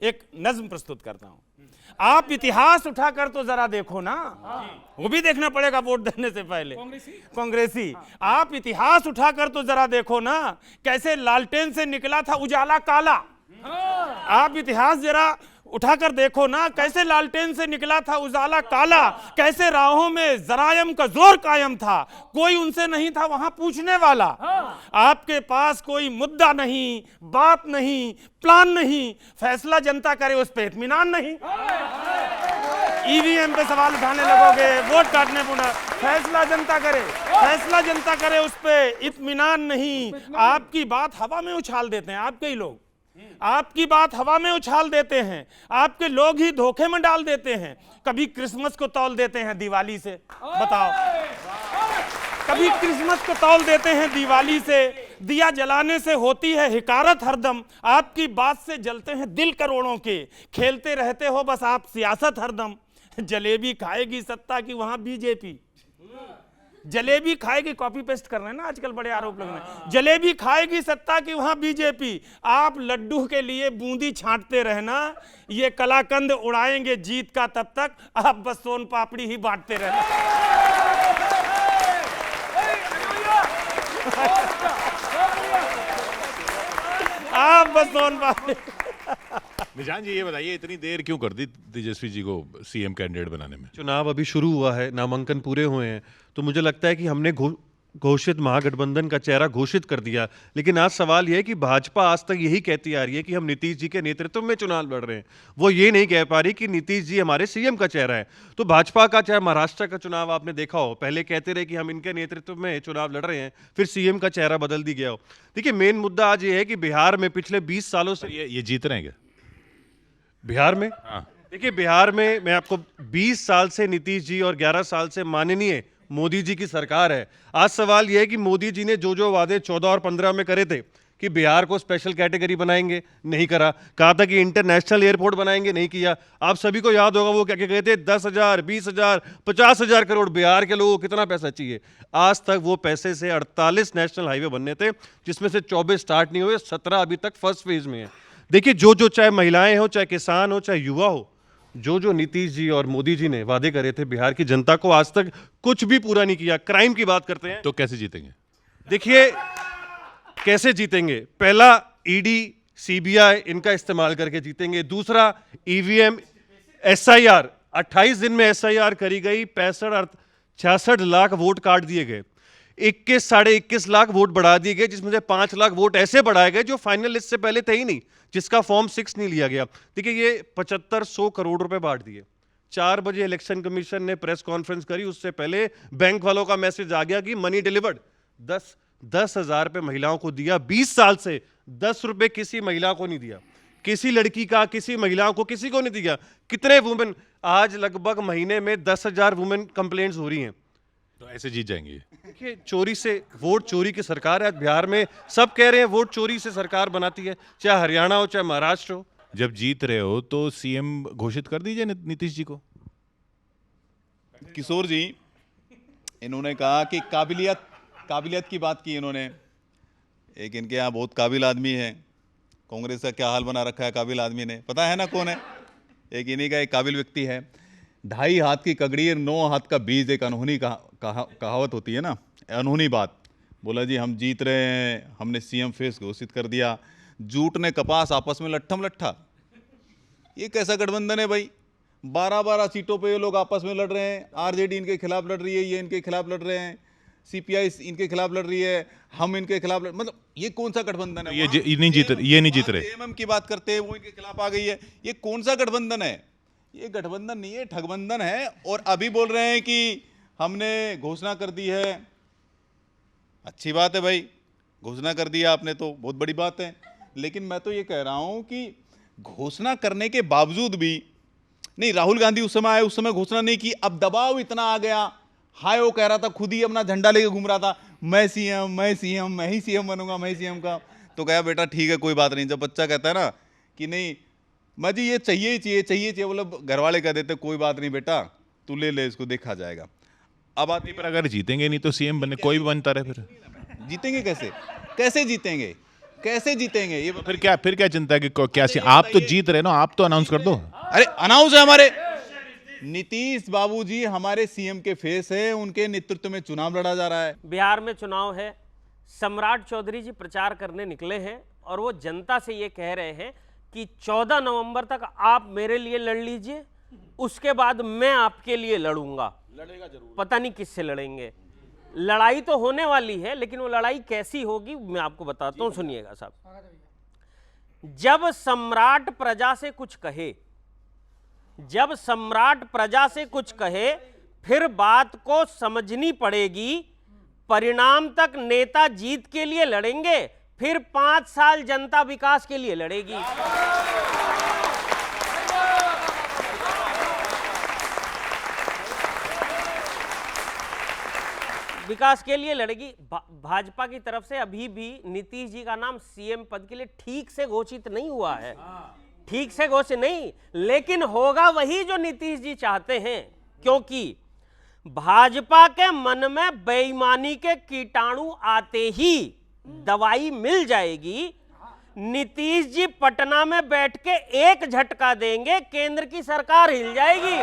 एक नज्म प्रस्तुत करता हूं। आप इतिहास उठाकर तो जरा देखो ना, वो भी देखना पड़ेगा वोट देने से पहले। कांग्रेसी आप इतिहास उठाकर तो जरा देखो ना, कैसे लालटेन से निकला था उजाला काला। आप इतिहास जरा उठाकर देखो ना, कैसे लालटेन से निकला था उजाला काला, कैसे राहों में जरायम का जोर कायम था, कोई उनसे नहीं था वहां पूछने वाला। आपके पास कोई मुद्दा नहीं, बात नहीं, प्लान नहीं, फैसला जनता करे उस पे इत्मीनान नहीं। ईवीएम पे सवाल उठाने लगोगे, वोट काटने पुनः फैसला जनता करे, फैसला जनता करे उस पे इत्मीनान नहीं। आपकी बात हवा में उछाल देते हैं आपके ही लोग, आपकी बात हवा में उछाल देते हैं, आपके लोग ही धोखे में डाल देते हैं। कभी क्रिसमस को तौल देते हैं दिवाली से, बताओ, कभी क्रिसमस को तौल देते हैं दिवाली से। दिया जलाने से होती है हिकारत हरदम, आपकी बात से जलते हैं दिल करोड़ों के। खेलते रहते हो बस आप सियासत हरदम, जलेबी खाएगी सत्ता की वहां बीजेपी। जलेबी खाएगी, कॉपी पेस्ट कर रहे हैं ना आजकल, बड़े आरोप लग रहे हैं। जलेबी खाएगी सत्ता की वहां बीजेपी, आप लड्डू के लिए बूंदी छांटते रहना, ये कलाकंद उड़ाएंगे जीत का तब तक, आप बस सोन पापड़ी ही बांटते रहना। आप बस सोन पापड़ी। निशान जी ये बताइए, इतनी देर क्यों कर दी तेजस्वी जी को सीएम कैंडिडेट बनाने में? चुनाव अभी शुरू हुआ है, नामांकन पूरे हुए हैं, तो मुझे लगता है कि हमने घोषित महागठबंधन का चेहरा घोषित कर दिया। लेकिन आज सवाल यह है कि भाजपा आज तक यही कहती आ रही है कि हम नीतीश जी के नेतृत्व में चुनाव लड़ रहे हैं, वो ये नहीं कह पा रही कि नीतीश जी हमारे सीएम का चेहरा है। तो भाजपा का, चाहे महाराष्ट्र का चुनाव आपने देखा हो, पहले कहते रहे कि हम इनके नेतृत्व में चुनाव लड़ रहे हैं, फिर सीएम का चेहरा बदल दी गया हो। देखिए, मेन मुद्दा आज ये है कि बिहार में पिछले 20 सालों से ये जीत रहे हैं क्या बिहार में? हाँ। देखिए, बिहार में मैं आपको 20 साल से नीतीश जी और 11 साल से माननीय मोदी जी की सरकार है। आज सवाल यह है कि मोदी जी ने जो जो वादे 14 और 15 में करे थे कि बिहार को स्पेशल कैटेगरी बनाएंगे, नहीं करा। कहा था कि इंटरनेशनल एयरपोर्ट बनाएंगे, नहीं किया। आप सभी को याद होगा वो क्या क्या कहते, 10,000, 20,000, 50,000 करोड़ बिहार के लोगों को कितना पैसा चाहिए। आज तक वो पैसे से 48 नेशनल हाईवे बनने थे, जिसमें से 24 स्टार्ट नहीं हुए, 17 अभी तक फर्स्ट फेज में है। देखिए, जो चाहे महिलाएं हो, चाहे किसान हो, चाहे युवा हो, जो नीतीश जी और मोदी जी ने वादे करे थे बिहार की जनता को, आज तक कुछ भी पूरा नहीं किया। क्राइम की बात करते हैं तो कैसे जीतेंगे? देखिए, कैसे जीतेंगे? पहला, ईडी, सीबीआई इनका इस्तेमाल करके जीतेंगे। दूसरा, ईवीएम, एसआईआर, 28 दिन में एसआईआर करी गई, 66 लाख वोट काट दिए गए, 21 - 21 लाख वोट बढ़ा दिए गए, जिसमें से 5 लाख वोट ऐसे बढ़ाए गए जो फाइनल लिस्ट से पहले थे ही नहीं, जिसका फॉर्म 6 नहीं लिया गया। देखिए, ये 7500 करोड़ रुपए बांट दिए। 4 बजे इलेक्शन कमीशन ने प्रेस कॉन्फ्रेंस करी, उससे पहले बैंक वालों का मैसेज आ गया कि मनी डिलीवर्ड। 10,000 रुपए महिलाओं को दिया। 20 साल से 10 रुपए किसी महिला को नहीं दिया, किसी लड़की का, किसी महिला को, किसी को नहीं दिया। कितने वुमेन, आज लगभग महीने में 10,000 वुमेन कंप्लेंट्स हो रही हैं। तो ऐसे जीत जाएंगे? देखिए, चोरी से, वोट चोरी की सरकार है आज बिहार में। सब कह रहे हैं वोट चोरी से सरकार बनाती है, चाहे हरियाणा हो, चाहे महाराष्ट्र हो। जब जीत रहे हो तो सीएम घोषित कर दीजिए नीतीश जी को। किशोर जी, इन्होंने कहा कि काबिलियत की बात की इन्होंने। एक इनके यहाँ बहुत काबिल आदमी है, कांग्रेस का क्या हाल बना रखा है काबिल आदमी ने, पता है ना कौन है? एक इन्हीं का एक काबिल व्यक्ति है। 2.5 हाथ की कगड़ी और 9 हाथ का बीज, एक अनहोनी कहावत होती है ना, अनहोनी बात। बोला जी हम जीत रहे हैं, हमने सीएम फेस घोषित कर दिया। जूट ने कपास, आपस में लट्ठम लट्ठा। ये कैसा गठबंधन है भाई? 12-12 सीटों पे ये लोग आपस में लड़ रहे हैं। आरजेडी इनके खिलाफ लड़ रही है, ये इनके खिलाफ लड़ रहे हैं, सीपीआई इनके खिलाफ लड़ रही है, हम इनके खिलाफ मतलब ये कौन सा गठबंधन है? ये नहीं जीत रहे। एमएम की बात करते हैं, वो इनके खिलाफ आ गई है। ये कौन सा गठबंधन है? ये गठबंधन नहीं है, ठगबंधन है। और अभी बोल रहे हैं कि हमने घोषणा कर दी है। अच्छी बात है भाई, घोषणा कर दिया आपने तो बहुत बड़ी बात है। लेकिन मैं तो ये कह रहा हूं कि घोषणा करने के बावजूद भी नहीं, राहुल गांधी उस समय आए, उस समय घोषणा नहीं की, अब दबाव इतना आ गया। हाय, वो कह रहा था, खुद ही अपना झंडा लेके घूम रहा था, मैं सीएम, मैं ही सीएम बनूंगा, मैं सीएम का। तो कहा बेटा ठीक है, कोई बात नहीं। जब बच्चा कहता है ना कि नहीं मैं जी ये चाहिए, मतलब घर वाले कह देते कोई बात नहीं बेटा, तू ले ले इसको, देखा जाएगा। अब आदमी पर अगर जीतेंगे नहीं तो सीएम बनने कोई भी बनता रहे, फिर जीतेंगे कैसे? कैसे जीतेंगे? कैसे जीतेंगे ये फिर क्या चिंता है कि आप तो जीत रहे हो ना, आप तो अनाउंस कर दो। अरे अनाउंस है हमारे नीतीश बाबूजी हमारे सीएम के फेस है, उनके नेतृत्व में चुनाव लड़ा जा रहा है। बिहार में चुनाव है, सम्राट चौधरी जी प्रचार करने निकले हैं और वो जनता से ये कह रहे हैं कि 14 नवंबर तक आप मेरे लिए लड़ लीजिए, उसके बाद मैं आपके लिए लड़ूंगा। लड़ेगा जरूर, पता नहीं किससे लड़ेंगे। लड़ाई तो होने वाली है, लेकिन वो लड़ाई कैसी होगी मैं आपको बताता हूं, सुनिएगा साहब। जब सम्राट प्रजा से कुछ कहे, जब सम्राट प्रजा से कुछ कहे, फिर बात को समझनी पड़ेगी। परिणाम तक नेता जीत के लिए लड़ेंगे, फिर 5 साल जनता विकास के लिए लड़ेगी। विकास के लिए लड़ेगी। भाजपा की तरफ से अभी भी नीतीश जी का नाम सीएम पद के लिए ठीक से घोषित नहीं हुआ है, ठीक से घोषित नहीं, लेकिन होगा वही जो नीतीश जी चाहते हैं, क्योंकि भाजपा के मन में बेईमानी के कीटाणु आते ही दवाई मिल जाएगी। नीतीश जी पटना में बैठ के एक झटका देंगे, केंद्र की सरकार हिल जाएगी।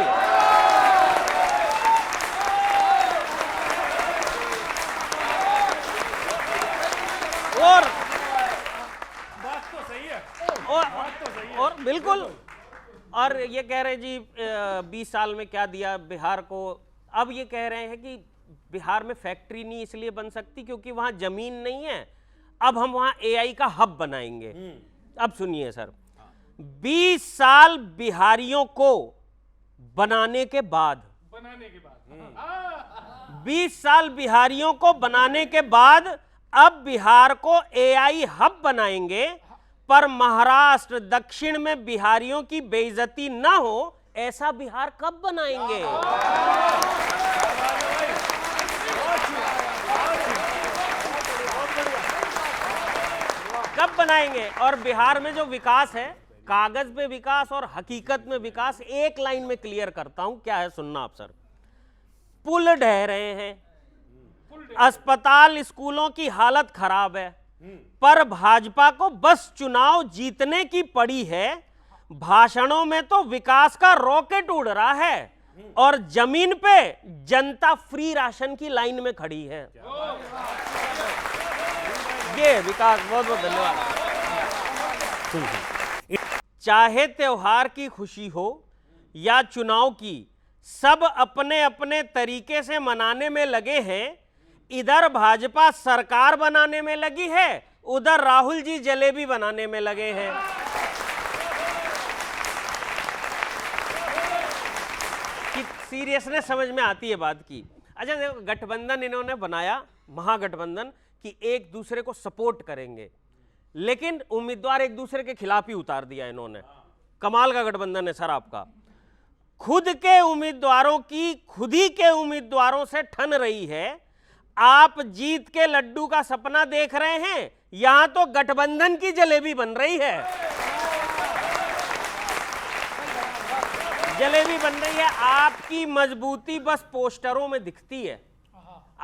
और बात तो सही है, और बिल्कुल। और ये कह रहे जी 20 साल में क्या दिया बिहार को। अब ये कह रहे हैं कि बिहार में फैक्ट्री नहीं इसलिए बन सकती क्योंकि वहां जमीन नहीं है, अब हम वहां एआई का हब बनाएंगे। अब सुनिए सर, 20 साल बिहारियों को बनाने के बाद 20 साल बिहारियों को बनाने के बाद अब बिहार को एआई हब बनाएंगे, पर महाराष्ट्र दक्षिण में बिहारियों की बेइज्जती ना हो ऐसा बिहार कब बनाएंगे? कब बनाएंगे? और बिहार में जो विकास है, कागज पे विकास और हकीकत में विकास, एक लाइन में क्लियर करता हूं, क्या है सुनना आप सर। पुल ढह रहे हैं, अस्पताल स्कूलों की हालत खराब है, पर भाजपा को बस चुनाव जीतने की पड़ी है। भाषणों में तो विकास का रॉकेट उड़ रहा है और जमीन पे जनता फ्री राशन की लाइन में खड़ी है। ये विकास। बहुत बहुत धन्यवाद। चाहे त्योहार की खुशी हो या चुनाव की, सब अपने अपने तरीके से मनाने में लगे हैं। इधर भाजपा सरकार बनाने में लगी है, उधर राहुल जी जलेबी बनाने में लगे हैं। कि सीरियसनेस समझ में आती है बात की। अच्छा देखो, गठबंधन इन्होंने बनाया, महागठबंधन, कि एक दूसरे को सपोर्ट करेंगे, लेकिन उम्मीदवार एक दूसरे के खिलाफ ही उतार दिया इन्होंने। कमाल का गठबंधन है सर आपका। खुद के उम्मीदवारों की खुद ही के उम्मीदवारों से ठन रही है। आप जीत के लड्डू का सपना देख रहे हैं, यहां तो गठबंधन की जलेबी बन रही है। जलेबी बन रही है। आपकी मजबूती बस पोस्टरों में दिखती है,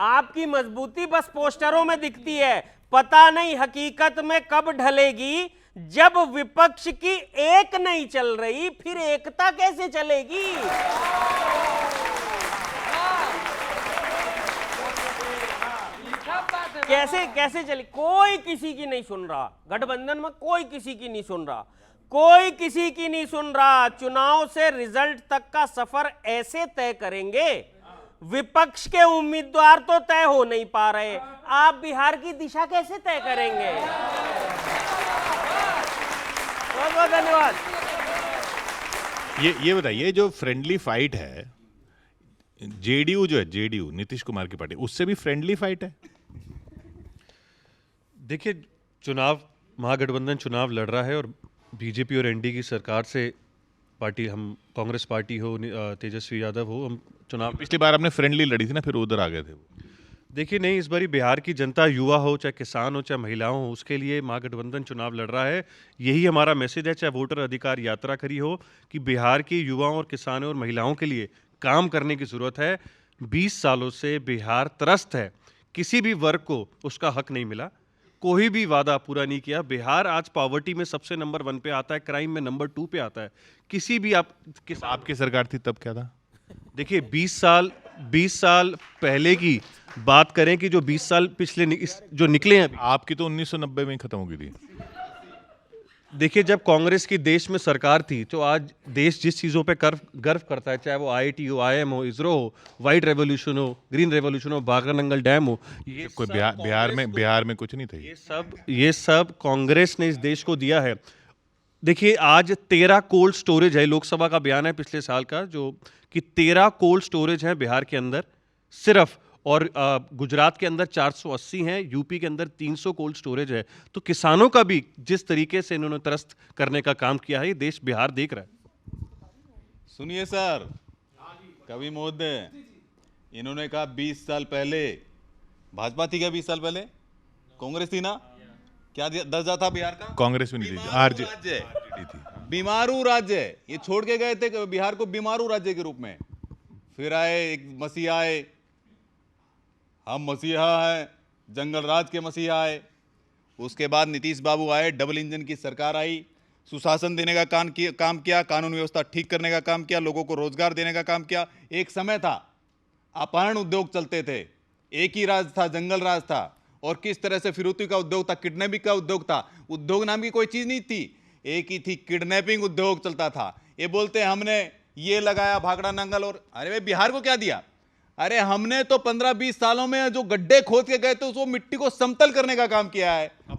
आपकी मजबूती बस पोस्टरों में दिखती है। पता नहीं हकीकत में कब ढलेगी। जब विपक्ष की एक नहीं चल रही, फिर एकता कैसे चलेगी? कैसे चली? कोई किसी की नहीं सुन रहा, गठबंधन में कोई किसी की नहीं सुन रहा, कोई किसी की नहीं सुन रहा। चुनाव से रिजल्ट तक का सफर ऐसे तय करेंगे, विपक्ष के उम्मीदवार तो तय हो नहीं पा रहे, आप बिहार की दिशा कैसे तय करेंगे? बहुत बहुत धन्यवाद। ये बताइए, जो फ्रेंडली फाइट है, जेडीयू जो है, जेडीयू नीतीश कुमार की पार्टी, उससे भी फ्रेंडली फाइट है? देखिए, चुनाव, महागठबंधन चुनाव लड़ रहा है और बीजेपी और एनडीए की सरकार से पार्टी, हम कांग्रेस पार्टी हो, तेजस्वी यादव हो, हम चुनाव। पिछली बार आपने फ्रेंडली लड़ी थी ना, फिर उधर आ गए थे। देखिए नहीं, इस बारी बिहार की जनता, युवा हो चाहे किसान हो चाहे महिलाओं हो, उसके लिए महागठबंधन चुनाव लड़ रहा है। यही हमारा मैसेज है, चाहे वोटर अधिकार यात्रा करी हो, कि बिहार की युवाओं और किसानों और महिलाओं के लिए काम करने की जरूरत है। 20 सालों से बिहार त्रस्त है, किसी भी वर्ग को उसका हक नहीं मिला। कोई भी वादा पूरा नहीं किया। बिहार आज पॉवर्टी में सबसे नंबर 1 पे आता है, क्राइम में नंबर 2 पे आता है। किसी भी आपकी सरकार थी तब क्या था? देखिए 20 साल पहले की बात करें कि जो 20 साल पिछले जो निकले हैं अभी, आपकी तो 1990 में ही खत्म हो गई थी। देखिए जब कांग्रेस की देश में सरकार थी तो आज देश जिस चीज़ों पे गर्व करता है, चाहे वो IIT हो, IIM हो, इसरो हो, व्हाइट रेवोल्यूशन हो, ग्रीन रेवोल्यूशन हो, बाघानंगल डैम हो, ये कोई सब बिहार में कुछ नहीं था ये सब कांग्रेस ने इस देश को दिया है। देखिए आज 13 कोल्ड स्टोरेज है, लोकसभा का बयान है पिछले साल का जो कि 13 कोल्ड स्टोरेज है बिहार के अंदर सिर्फ, और गुजरात के अंदर 480 हैं, यूपी के अंदर 300 कोल्ड स्टोरेज है। तो किसानों का भी जिस तरीके से इन्होंने त्रस्त करने का काम किया है, ये देश बिहार देख रहा है। सुनिए सर, कवि महोदय, इन्होंने कहा 20 साल पहले भाजपा थी क्या? 20 साल पहले कांग्रेस थी ना? क्या दर्जा था बिहार का? कांग्रेस भी नहीं थी, राज्य थी। बीमारू राज्य, ये छोड़ के गए थे बिहार को बीमारू राज्य के रूप में। फिर आए एक मसीहा आए, हम मसीहा हैं, जंगल राज के मसीहा आए। उसके बाद नीतीश बाबू आए, डबल इंजन की सरकार आई, सुशासन देने का काम किया, कानून व्यवस्था ठीक करने का काम किया, लोगों को रोजगार देने का काम किया। एक समय था अपहरण उद्योग चलते थे, एक ही राज था, जंगल राज था, और किस तरह से फिरौती का उद्योग था, किडनैपिंग का उद्योग था। उद्योग नाम की कोई चीज नहीं थी, एक ही थी, किडनैपिंग उद्योग चलता था। ये बोलते हैं हमने ये लगाया भाखड़ा नंगल, और अरे भाई बिहार को क्या दिया? अरे हमने तो 15-20 सालों में जो गड्ढे खोद के गए थे उसको मिट्टी को समतल करने का काम किया है। अब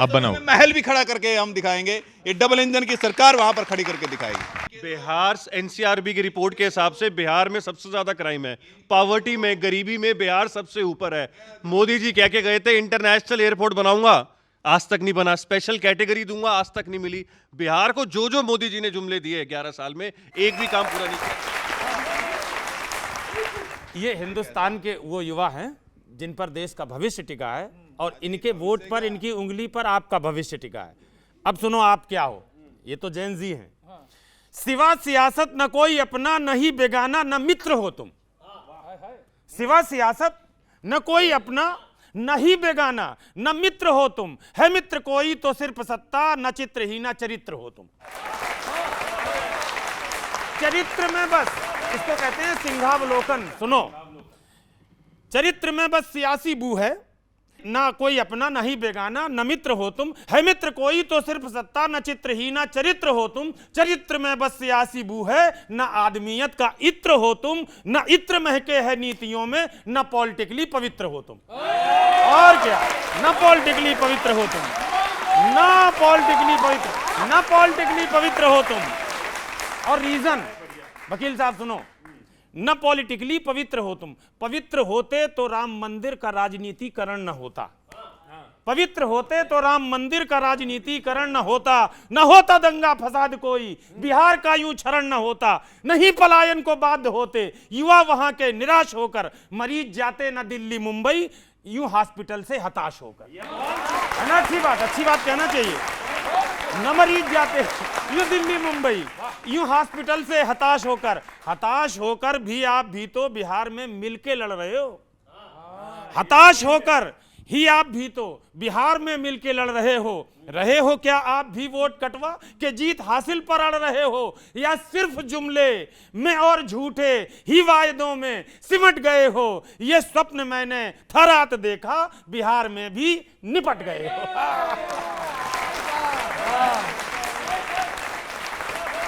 बनाओ महल भी खड़ा करके हम दिखाएंगे, ये डबल इंजन की सरकार वहां पर खड़ी करके दिखाएगी। बिहार NCRB की रिपोर्ट के हिसाब से बिहार में सबसे ज्यादा क्राइम है, पॉवर्टी में, गरीबी में बिहार सबसे ऊपर है। मोदी जी कह के गए थे इंटरनेशनल एयरपोर्ट बनाऊंगा, आज तक नहीं बना, स्पेशल कैटेगरी दूंगा, आज तक नहीं मिली। बिहार को जो मोदी जी ने जुमले दिए 11 साल में, एक भी काम पूरा नहीं किया। ये हिंदुस्तान के वो युवा हैं जिन पर देश का भविष्य टिका है, और इनके वोट पर, इनकी उंगली पर आपका भविष्य टिका है। अब सुनो आप क्या हो, ये तो जैन जी हैं। सिवा सियासत न कोई अपना, न ही बेगाना, न मित्र हो तुम। सिवा सियासत न कोई अपना, न ही बेगाना, न मित्र हो तुम। है मित्र कोई तो सिर्फ सत्ता, न चित्र ही न चरित्र हो तुम। चरित्र में बस, इसको कहते हैं सिंहावलोकन। सुनो, चरित्र में बस सियासी बू है, ना कोई अपना, ना ही बेगाना, न मित्र हो तुम। है मित्र कोई तो सिर्फ सत्ता, न चित्रहीना चरित्र हो तुम। चरित्र में बस सियासी बू है, न आदमियत का इत्र हो तुम। न इत्र महके है नीतियों में, न पॉलिटिकली पवित्र हो तुम। और क्या, न पॉलिटिकली पवित्र हो तुम, न पॉलिटिकली पवित्र हो तुम। और रीजन, वकील साहब सुनो, न पॉलिटिकली पवित्र हो तुम। पवित्र होते तो राम मंदिर का राजनीतिकरण न होता। पवित्र होते तो राम मंदिर का राजनीतिकरण न होता दंगा फसाद कोई, बिहार का यूं क्षरण न होता। नहीं पलायन को बाध्य होते युवा वहां के निराश होकर, मरीज जाते न दिल्ली मुंबई यूं हॉस्पिटल से हताश होकर। है ना? अच्छी बात कहना चाहिए। न मरीज जाते यूं दिल्ली मुंबई यूं हॉस्पिटल से हताश होकर भी आप भी तो बिहार में मिलके लड़ रहे हो। हताश होकर ही आप भी तो बिहार में मिलके लड़ रहे हो क्या आप भी वोट कटवा के जीत हासिल पर अड़ रहे हो, या सिर्फ जुमले में और झूठे ही वायदों में सिमट गए हो? ये स्वप्न मैंने था रात देखा, बिहार में भी निपट गए हो।